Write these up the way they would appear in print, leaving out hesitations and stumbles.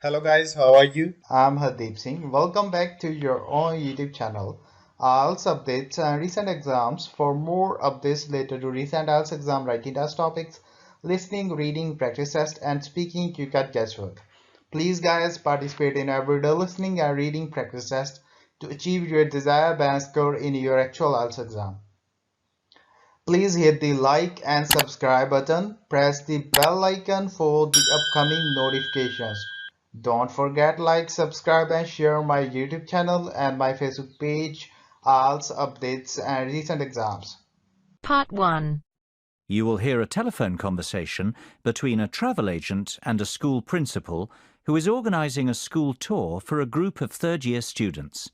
Hello guys, how are you? I'm Hardeep Singh. Welcome back to your own YouTube channel. IELTS updates and recent exams. For more updates related to recent IELTS exam writing test topics, listening, reading, practice test, and speaking, you can guesswork. Please, guys, participate in everyday listening and reading practice test to achieve your desired band score in your actual IELTS exam. Please hit the like and subscribe button. Press the bell icon for the upcoming notifications. Don't forget like, subscribe and share my YouTube channel and my Facebook page, IELTS updates and recent exams. Part 1. You will hear a telephone conversation between a travel agent and a school principal who is organising a school tour for a group of third-year students.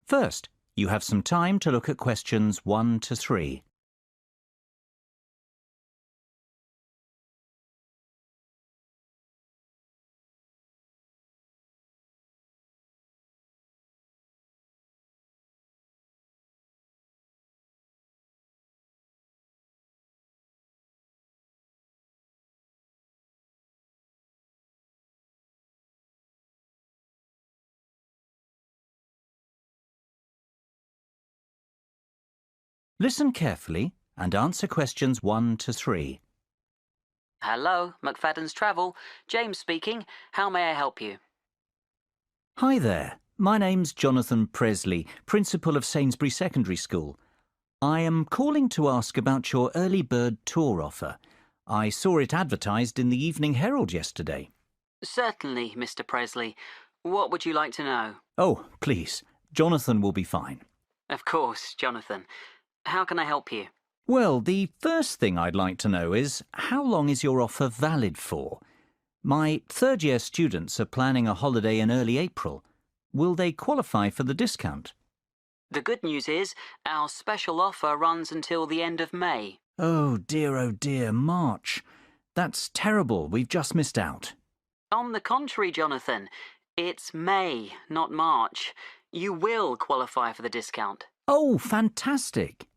First, you have some time to look at questions 1 to 3. Listen carefully and answer questions 1 to 3. Hello, McFadden's Travel. James speaking. How may I help you? Hi there, my name's Jonathan Presley, Principal of Sainsbury Secondary School. I am calling to ask about your early bird tour offer. I saw it advertised in the Evening Herald yesterday. Certainly, Mr. Presley. What would you like to know? Oh, please, Jonathan will be fine. Of course, Jonathan. How can I help you? Well, the first thing I'd like to know is, how long is your offer valid for? My third-year students are planning a holiday in early April. Will they qualify for the discount? The good news is our special offer runs until the end of May. Oh dear, March. That's terrible. We've just missed out. On the contrary, Jonathan, it's May, not March. You will qualify for the discount. Oh, fantastic.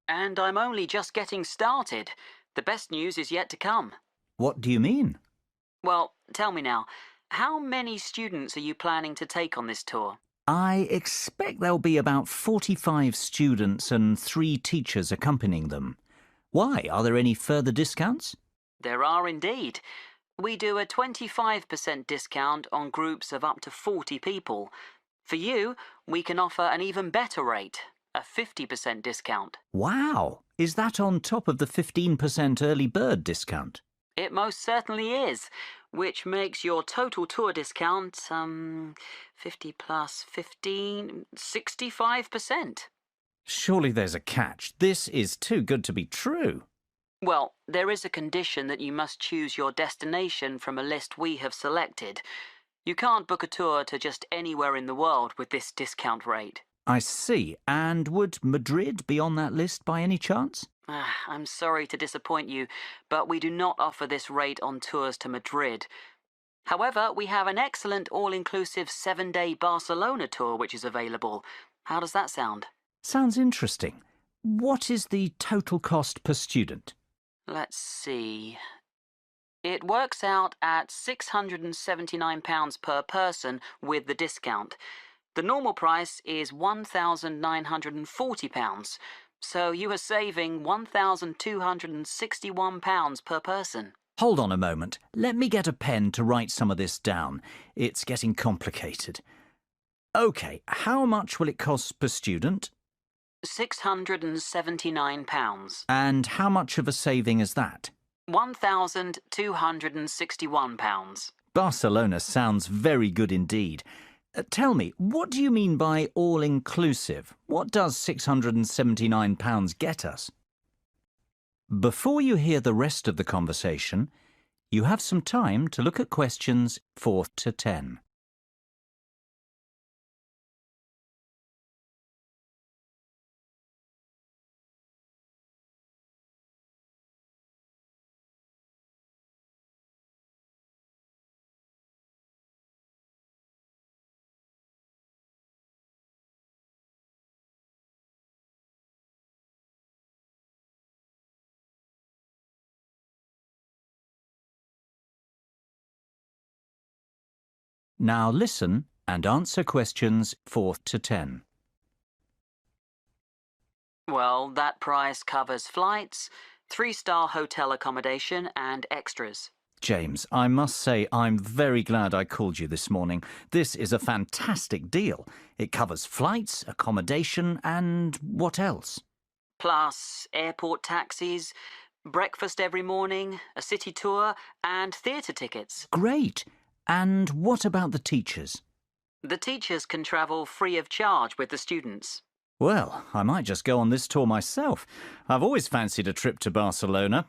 And I'm only just getting started. The best news is yet to come. What do you mean? Well, tell me now, how many students are you planning to take on this tour? I expect there'll be about 45 students and 3 teachers accompanying them. Why? Are there any further discounts? There are indeed. We do a 25% discount on groups of up to 40 people. For you, we can offer an even better rate, a 50% discount. Wow! Is that on top of the 15% early bird discount? It most certainly is, which makes your total tour discount, 50 plus 15, 65%. Surely there's a catch. This is too good to be true. Well, there is a condition that you must choose your destination from a list we have selected. You can't book a tour to just anywhere in the world with this discount rate. I see. And would Madrid be on that list by any chance? I'm sorry to disappoint you, but we do not offer this rate on tours to Madrid. However, we have an excellent all-inclusive 7-day Barcelona tour which is available. How does that sound? Sounds interesting. What is the total cost per student? Let's see. It works out at £679 per person with the discount. The normal price is £1,940, so you are saving £1,261 per person. Hold on a moment. Let me get a pen to write some of this down. It's getting complicated. OK, how much will it cost per student? £679. And how much of a saving is that? £1,261. Barcelona sounds very good indeed. Tell me, what do you mean by all-inclusive? What does £679 get us? Before you hear the rest of the conversation, you have some time to look at questions 4 to 10. Now listen and answer questions 4 to 10. Well, that price covers flights, 3-star hotel accommodation and extras. James, I must say I'm very glad I called you this morning. This is a fantastic deal. It covers flights, accommodation and what else? Plus airport taxis, breakfast every morning, a city tour and theatre tickets. Great. And what about the teachers? The teachers can travel free of charge with the students. Well, I might just go on this tour myself. I've always fancied a trip to Barcelona.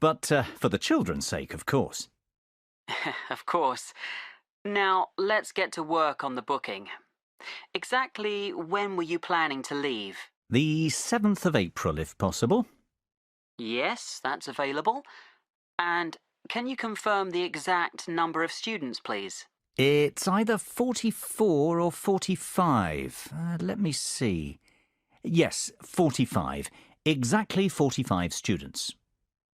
But for the children's sake, of course. Of course. Now, let's get to work on the booking. Exactly when were you planning to leave? The 7th of April, if possible. Yes, that's available. And can you confirm the exact number of students, please? It's either 44 or 45. Let me see. Yes, 45. Exactly 45 students.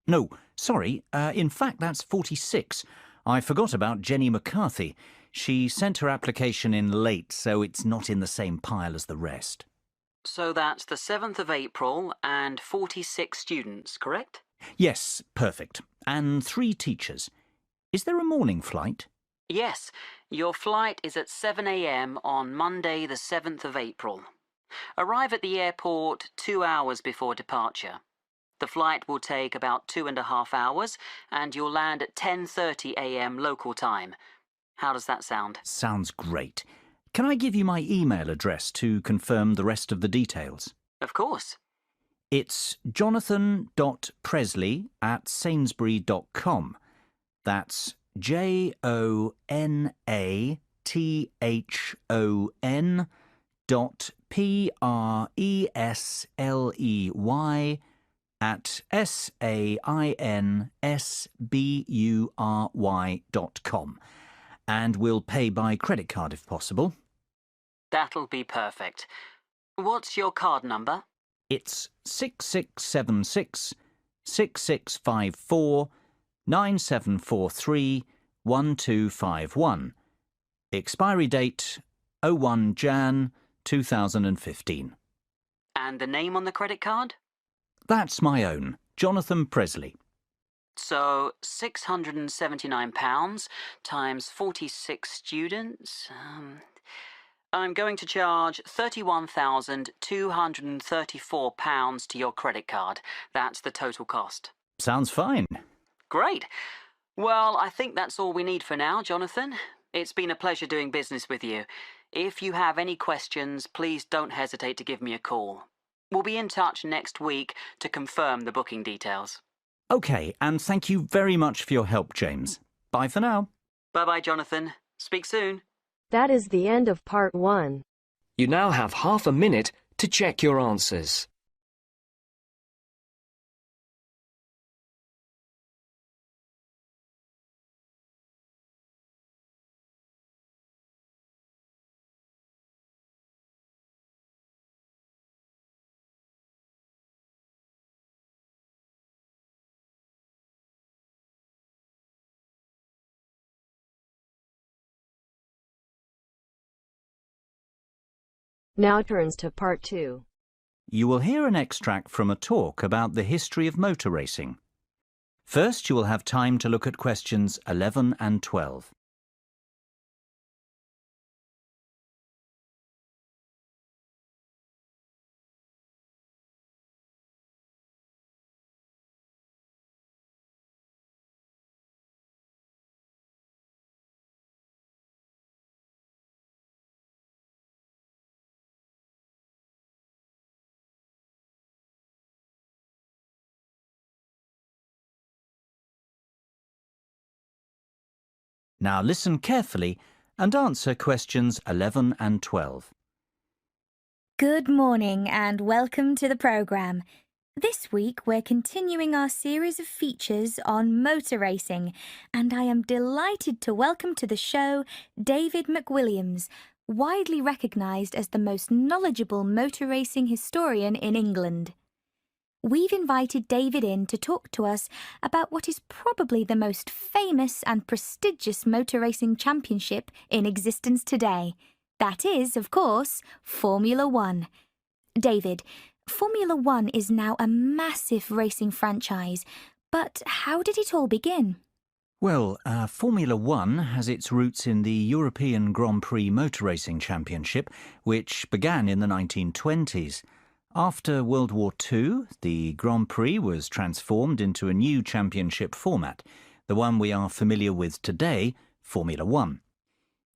No, sorry. In fact, that's 46. I forgot about Jenny McCarthy. She sent her application in late, so it's not in the same pile as the rest. So that's the 7th of April and 46 students, correct? Yes, perfect. And 3 teachers. Is there a morning flight? Yes, your flight is at 7 a.m. on Monday the 7th of April. Arrive at the airport 2 hours before departure. The flight will take about 2.5 hours and you'll land at 10:30 a.m. local time. How does that sound? Sounds great. Can I give you my email address to confirm the rest of the details? Of course. It's jonathan.presley@sainsbury.com. That's JONATHAN.PRESLEY@SAINSBURY.com. And we'll pay by credit card if possible. That'll be perfect. What's your card number? It's 6676 6654 9743 1251. Expiry date 01 Jan 2015. And the name on the credit card? That's my own, Jonathan Presley. So £679 times 46 students. I'm going to charge £31,234 to your credit card. That's the total cost. Sounds fine. Great. Well, I think that's all we need for now, Jonathan. It's been a pleasure doing business with you. If you have any questions, please don't hesitate to give me a call. We'll be in touch next week to confirm the booking details. OK, and thank you very much for your help, James. Bye for now. Bye-bye, Jonathan. Speak soon. That is the end of part 1. You now have half a minute to check your answers. Now turns to part 2. You will hear an extract from a talk about the history of motor racing. First, you will have time to look at questions 11 and 12. Now listen carefully and answer questions 11 and 12. Good morning and welcome to the programme. This week we're continuing our series of features on motor racing and I am delighted to welcome to the show David McWilliams, widely recognised as the most knowledgeable motor racing historian in England. we've invited David in to talk to us about what is probably the most famous and prestigious motor racing championship in existence today. That is, of course, Formula One. David, Formula One is now a massive racing franchise, but how did it all begin? Well, Formula One has its roots in the European Grand Prix Motor Racing Championship, which began in the 1920s. After World War II, the Grand Prix was transformed into a new championship format, the one we are familiar with today, Formula One.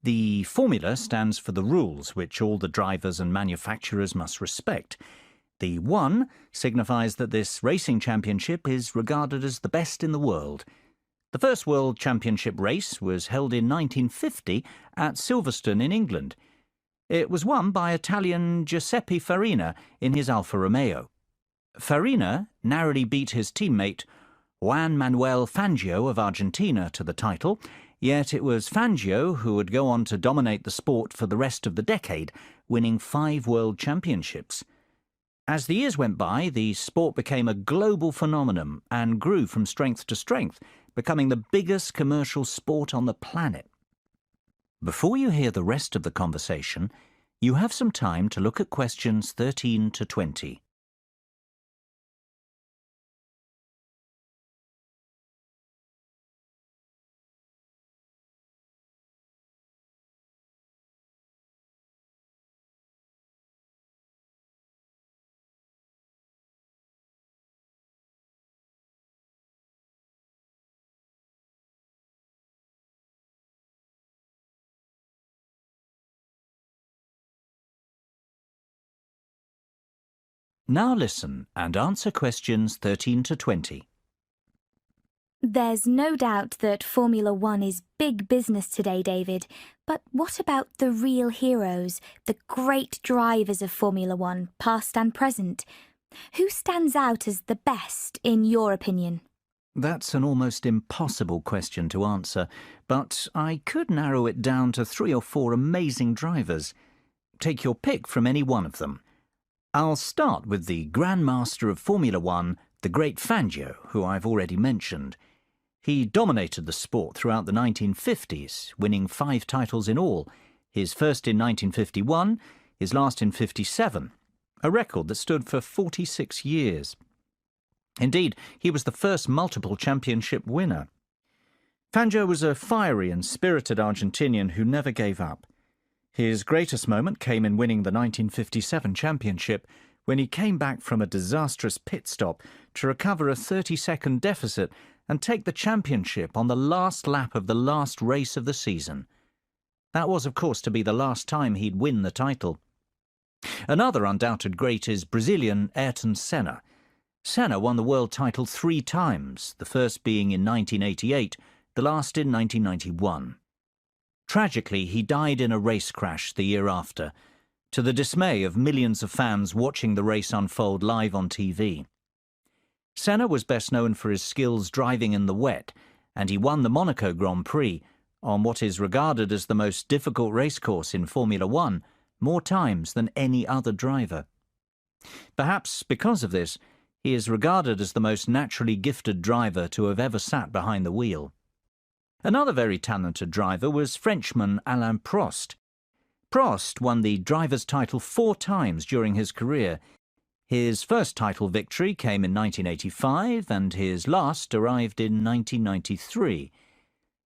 The formula stands for the rules which all the drivers and manufacturers must respect. The one signifies that this racing championship is regarded as the best in the world. The first World Championship race was held in 1950 at Silverstone in England. It was won by Italian Giuseppe Farina in his Alfa Romeo. Farina narrowly beat his teammate Juan Manuel Fangio of Argentina to the title, yet it was Fangio who would go on to dominate the sport for the rest of the decade, winning 5 World Championships. As the years went by, the sport became a global phenomenon and grew from strength to strength, becoming the biggest commercial sport on the planet. Before you hear the rest of the conversation, you have some time to look at questions 13 to 20. Now listen and answer questions 13 to 20. There's no doubt that Formula One is big business today, David. But what about the real heroes, the great drivers of Formula One, past and present? Who stands out as the best, in your opinion? That's an almost impossible question to answer, but I could narrow it down to 3 or 4 amazing drivers. Take your pick from any one of them. I'll start with the Grand Master of Formula One, the great Fangio, who I've already mentioned. He dominated the sport throughout the 1950s, winning 5 titles in all, his first in 1951, his last in 57, a record that stood for 46 years. Indeed, he was the first multiple championship winner. Fangio was a fiery and spirited Argentinian who never gave up. His greatest moment came in winning the 1957 championship, when he came back from a disastrous pit stop to recover a 30-second deficit and take the championship on the last lap of the last race of the season. That was, of course, to be the last time he'd win the title. Another undoubted great is Brazilian Ayrton Senna. Senna won the world title 3 times, the first being in 1988, the last in 1991. Tragically, he died in a race crash the year after, to the dismay of millions of fans watching the race unfold live on TV. Senna was best known for his skills driving in the wet, and he won the Monaco Grand Prix, on what is regarded as the most difficult racecourse in Formula One, more times than any other driver. Perhaps because of this, he is regarded as the most naturally gifted driver to have ever sat behind the wheel. Another very talented driver was Frenchman Alain Prost. Prost won the driver's title 4 times during his career. His first title victory came in 1985 and his last arrived in 1993.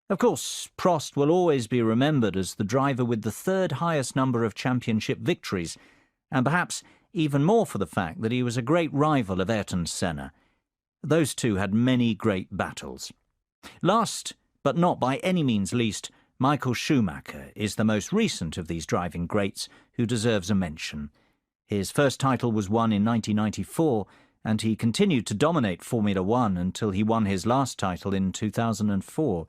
Of course, Prost will always be remembered as the driver with the 3rd highest number of championship victories, and perhaps even more for the fact that he was a great rival of Ayrton Senna. Those two had many great battles. Last, but not by any means least, Michael Schumacher is the most recent of these driving greats who deserves a mention. His first title was won in 1994, and he continued to dominate Formula One until he won his last title in 2004.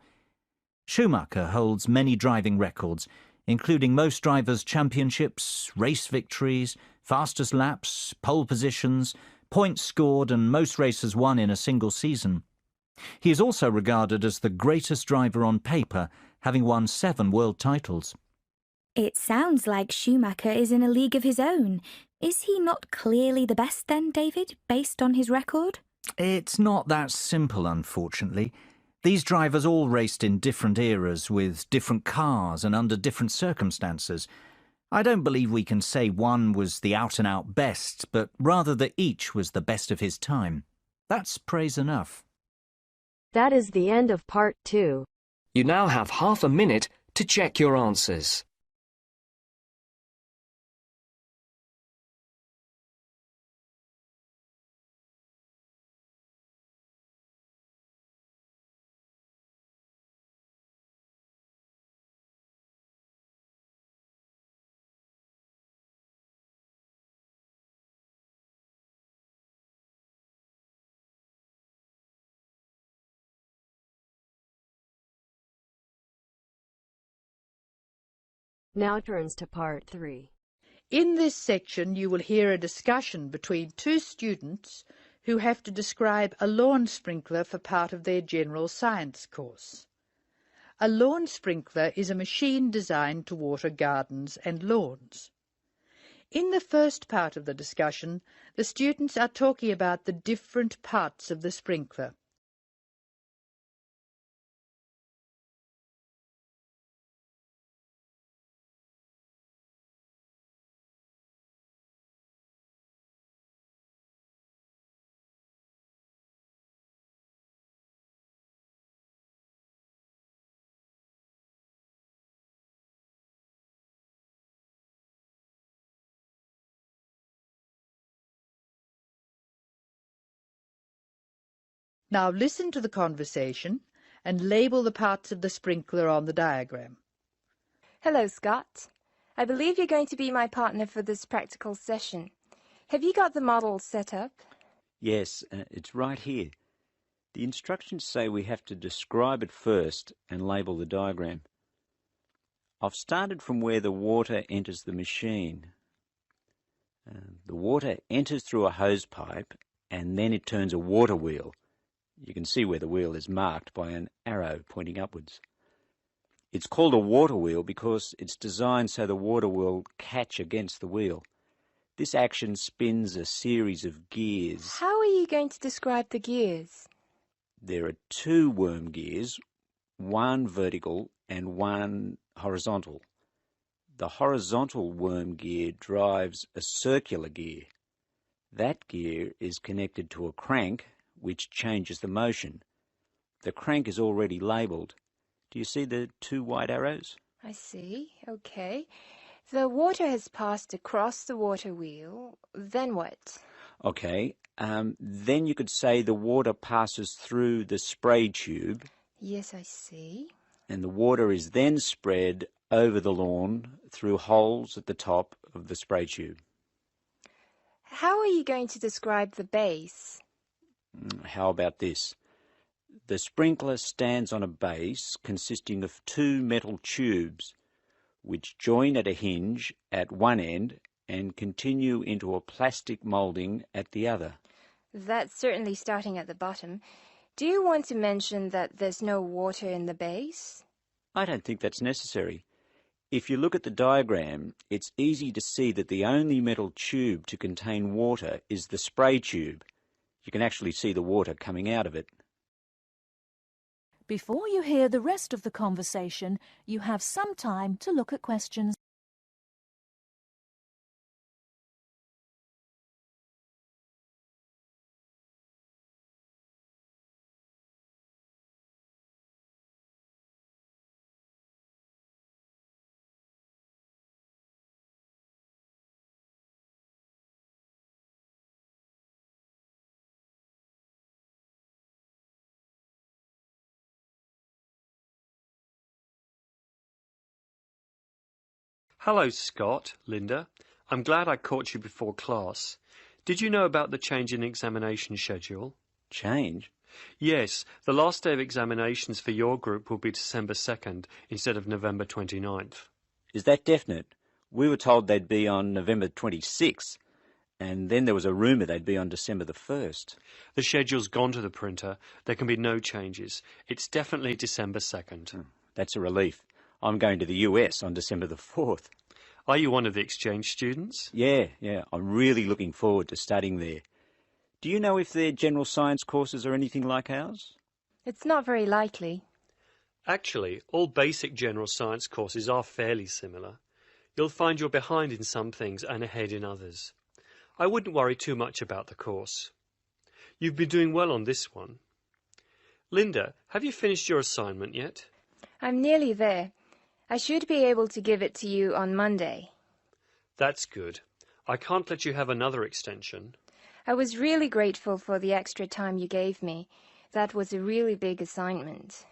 Schumacher holds many driving records, including most drivers' championships, race victories, fastest laps, pole positions, points scored, and most races won in a single season. He is also regarded as the greatest driver on paper, having won 7 world titles. It sounds like Schumacher is in a league of his own. Is he not clearly the best then, David, based on his record? It's not that simple, unfortunately. These drivers all raced in different eras with different cars and under different circumstances. I don't believe we can say one was the out-and-out best, but rather that each was the best of his time. That's praise enough. That is the end of part 2. You now have half a minute to check your answers. Now turns to part 3. In this section you will hear a discussion between two students who have to describe a lawn sprinkler for part of their general science course. A lawn sprinkler is a machine designed to water gardens and lawns. In the first part of the discussion, the students are talking about the different parts of the sprinkler. Now listen to the conversation and label the parts of the sprinkler on the diagram. Hello, Scott. I believe you're going to be my partner for this practical session. Have you got the model set up? Yes, it's right here. The instructions say we have to describe it first and label the diagram. I've started from where the water enters the machine. The water enters through a hose pipe and then it turns a water wheel. You can see where the wheel is marked by an arrow pointing upwards. It's called a water wheel because it's designed so the water will catch against the wheel. This action spins a series of gears. How are you going to describe the gears? There are 2 worm gears, one vertical and one horizontal. The horizontal worm gear drives a circular gear. That gear is connected to a crank which changes the motion. The crank is already labelled. Do you see the 2 white arrows? I see. Okay. The water has passed across the water wheel. Then what? Okay. Then you could say the water passes through the spray tube. Yes, I see. And the water is then spread over the lawn through holes at the top of the spray tube. How are you going to describe the base? How about this? The sprinkler stands on a base consisting of 2 metal tubes which join at a hinge at one end and continue into a plastic moulding at the other. That's certainly starting at the bottom. Do you want to mention that there's no water in the base? I don't think that's necessary. If you look at the diagram, it's easy to see that the only metal tube to contain water is the spray tube. You can actually see the water coming out of it. Before you hear the rest of the conversation, you have some time to look at questions. Hello, Scott, Linda. I'm glad I caught you before class. Did you know about the change in examination schedule? Change? Yes, the last day of examinations for your group will be December 2nd instead of November 29th. Is that definite? We were told they'd be on November 26th, and then there was a rumour they'd be on December the 1st. The schedule's gone to the printer. There can be no changes. It's definitely December 2nd. That's a relief. I'm going to the US on December the 4th. Are you one of the exchange students? Yeah, I'm really looking forward to studying there. Do you know if their general science courses are anything like ours? It's not very likely. Actually, all basic general science courses are fairly similar. You'll find you're behind in some things and ahead in others. I wouldn't worry too much about the course. You've been doing well on this one. Linda, have you finished your assignment yet? I'm nearly there. I should be able to give it to you on Monday. That's good. I can't let you have another extension. I was really grateful for the extra time you gave me. That was a really big assignment.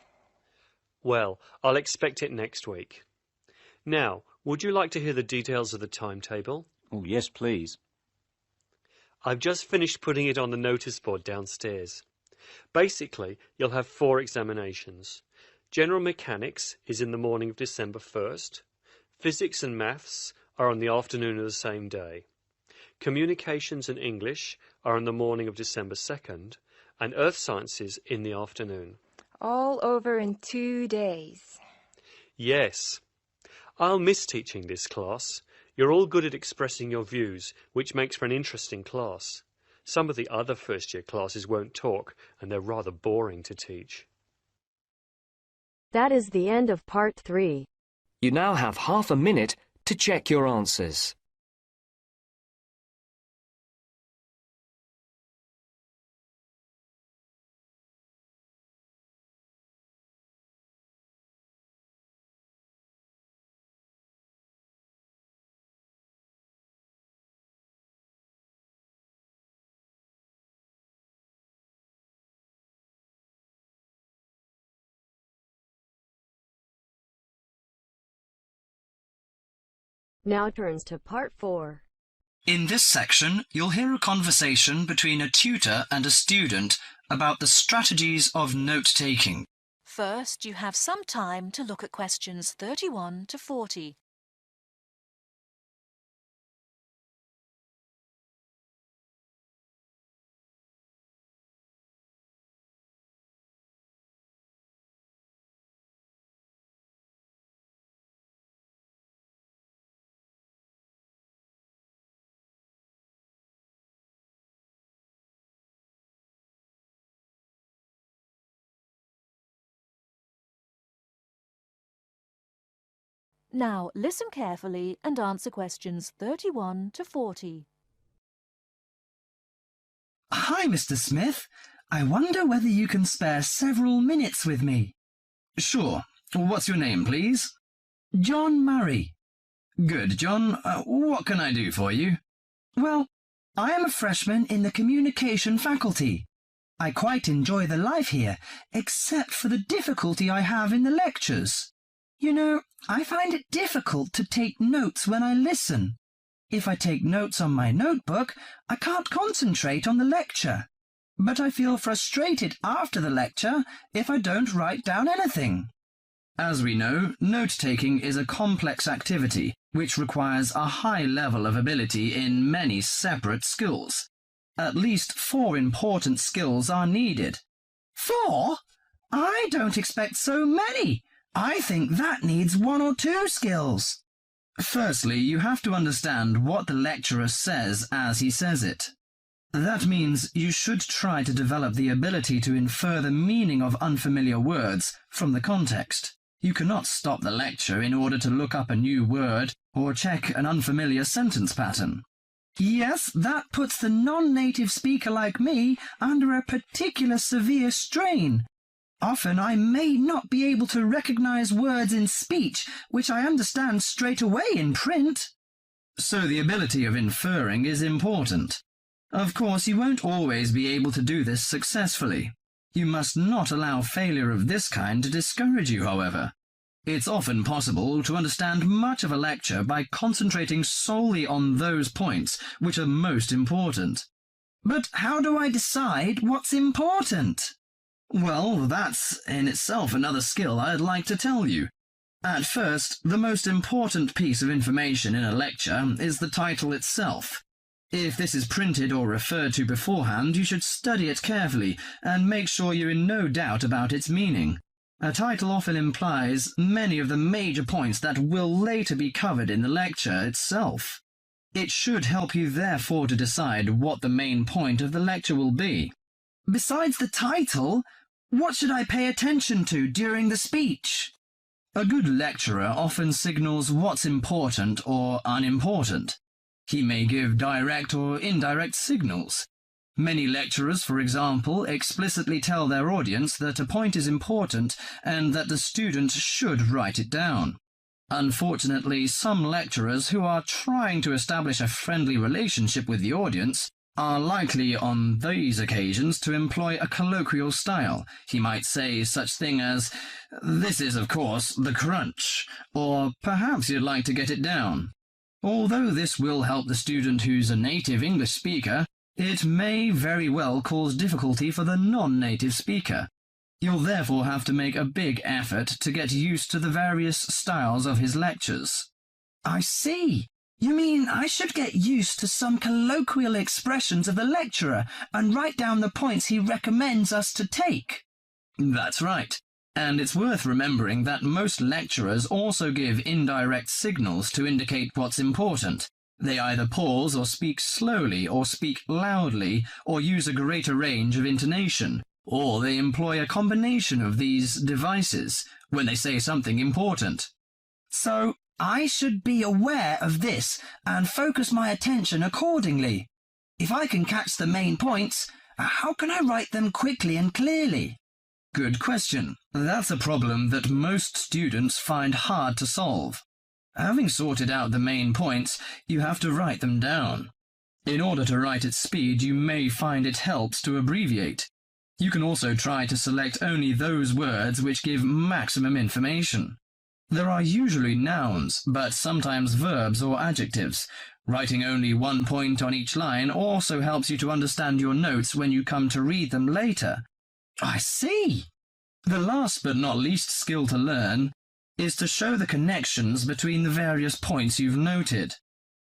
Well, I'll expect it next week. Now, would you like to hear the details of the timetable? Oh, yes, please. I've just finished putting it on the notice board downstairs. Basically, you'll have 4 examinations. General Mechanics is in the morning of December 1st. Physics and Maths are on the afternoon of the same day. Communications and English are on the morning of December 2nd, and Earth Sciences in the afternoon. All over in 2 days. Yes. I'll miss teaching this class. You're all good at expressing your views, which makes for an interesting class. Some of the other first-year classes won't talk, and they're rather boring to teach. That is the end of part 3. You now have half a minute to check your answers. Now turns to part 4. In this section, you'll hear a conversation between a tutor and a student about the strategies of note-taking. First, you have some time to look at questions 31 to 40. Now, listen carefully and answer questions 31 to 40. Hi, Mr. Smith. I wonder whether you can spare several minutes with me. Sure. What's your name, please? John Murray. Good, John. What can I do for you? Well, I am a freshman in the communication faculty. I quite enjoy the life here, except for the difficulty I have in the lectures. You know, I find it difficult to take notes when I listen. If I take notes on my notebook, I can't concentrate on the lecture. But I feel frustrated after the lecture if I don't write down anything. As we know, note-taking is a complex activity which requires a high level of ability in many separate skills. At least 4 important skills are needed. 4? I don't expect so many. I think that needs 1 or 2 skills. Firstly, you have to understand what the lecturer says as he says it. That means you should try to develop the ability to infer the meaning of unfamiliar words from the context. You cannot stop the lecture in order to look up a new word or check an unfamiliar sentence pattern. Yes, that puts the non-native speaker like me under a particular severe strain. Often I may not be able to recognize words in speech which I understand straight away in print. So the ability of inferring is important. Of course, you won't always be able to do this successfully. You must not allow failure of this kind to discourage you, however. It's often possible to understand much of a lecture by concentrating solely on those points which are most important. But how do I decide what's important? Well, that's in itself another skill I'd like to tell you. At first, the most important piece of information in a lecture is the title itself. If this is printed or referred to beforehand, you should study it carefully and make sure you're in no doubt about its meaning. A title often implies many of the major points that will later be covered in the lecture itself. It should help you therefore to decide what the main point of the lecture will be. Besides the title, what should I pay attention to during the speech? A good lecturer often signals what's important or unimportant. He may give direct or indirect signals. Many lecturers, for example, explicitly tell their audience that a point is important and that the student should write it down. Unfortunately, some lecturers who are trying to establish a friendly relationship with the audience are likely on these occasions to employ a colloquial style. He might say such thing as, "This is, of course, the crunch," or "Perhaps you'd like to get it down." Although this will help the student who's a native English speaker, it may very well cause difficulty for the non-native speaker. You'll therefore have to make a big effort to get used to the various styles of his lectures. I see. You mean I should get used to some colloquial expressions of the lecturer and write down the points he recommends us to take? That's right. And it's worth remembering that most lecturers also give indirect signals to indicate what's important. They either pause or speak slowly or speak loudly or use a greater range of intonation, or they employ a combination of these devices when they say something important. So, I should be aware of this and focus my attention accordingly. If I can catch the main points, how can I write them quickly and clearly? Good question. That's a problem that most students find hard to solve. Having sorted out the main points, you have to write them down. In order to write at speed, you may find it helps to abbreviate. You can also try to select only those words which give maximum information. There are usually nouns, but sometimes verbs or adjectives. Writing only one point on each line also helps you to understand your notes when you come to read them later. I see. The last but not least skill to learn is to show the connections between the various points you've noted.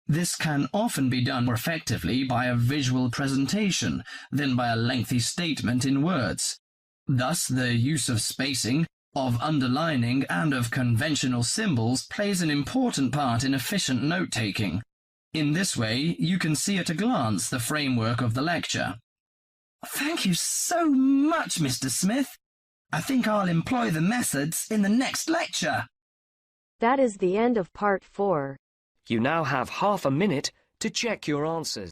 This can often be done more effectively by a visual presentation than by a lengthy statement in words. Thus, the use of spacing, of underlining, and of conventional symbols plays an important part in efficient note-taking. In this way, you can see at a glance the framework of the lecture. Thank you so much, Mr. Smith. I think I'll employ the methods in the next lecture. That is the end of part 4. You now have half a minute to check your answers.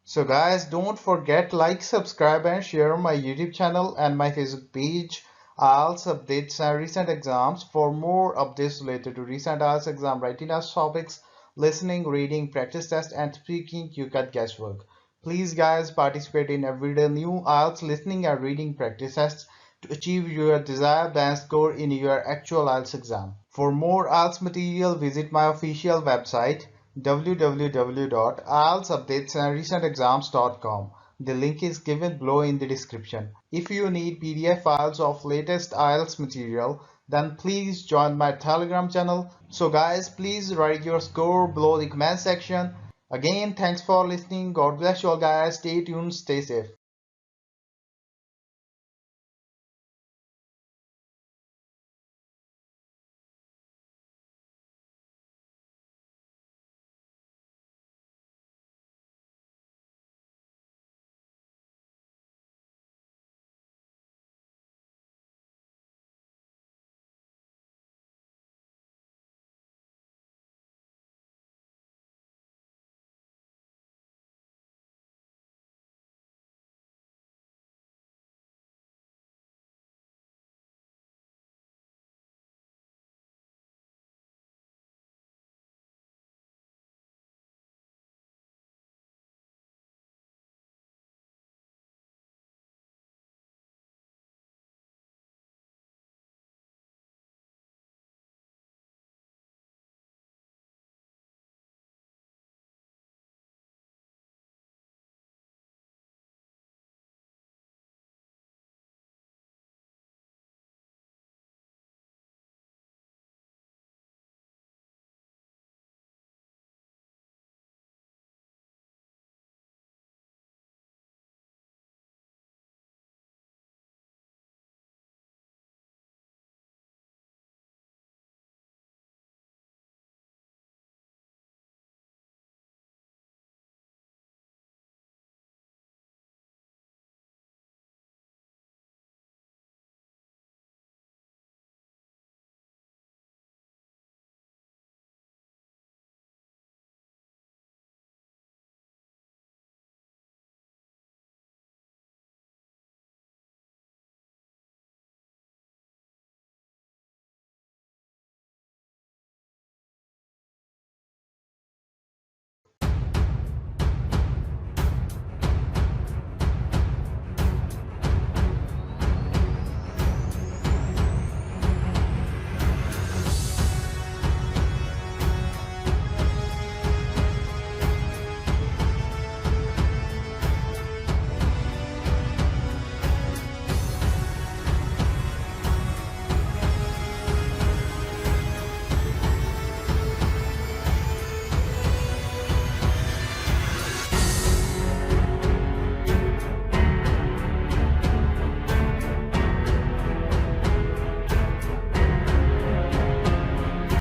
So guys, don't forget like, subscribe and share my YouTube channel and my Facebook page, IELTS updates and recent exams. For more updates related to recent IELTS exam writing test topics, listening, reading, practice test and speaking, you got guesswork. Please guys, participate in everyday new IELTS listening and reading practice tests to achieve your desired band score in your actual IELTS exam. For more IELTS material, visit my official website www.ieltsupdatesandrecentexams.com. The link is given below in the description. If you need PDF files of latest IELTS material, then please join my Telegram channel. So guys, please write your score below the comment section. Again, thanks for listening. God bless you all guys. Stay tuned, stay safe.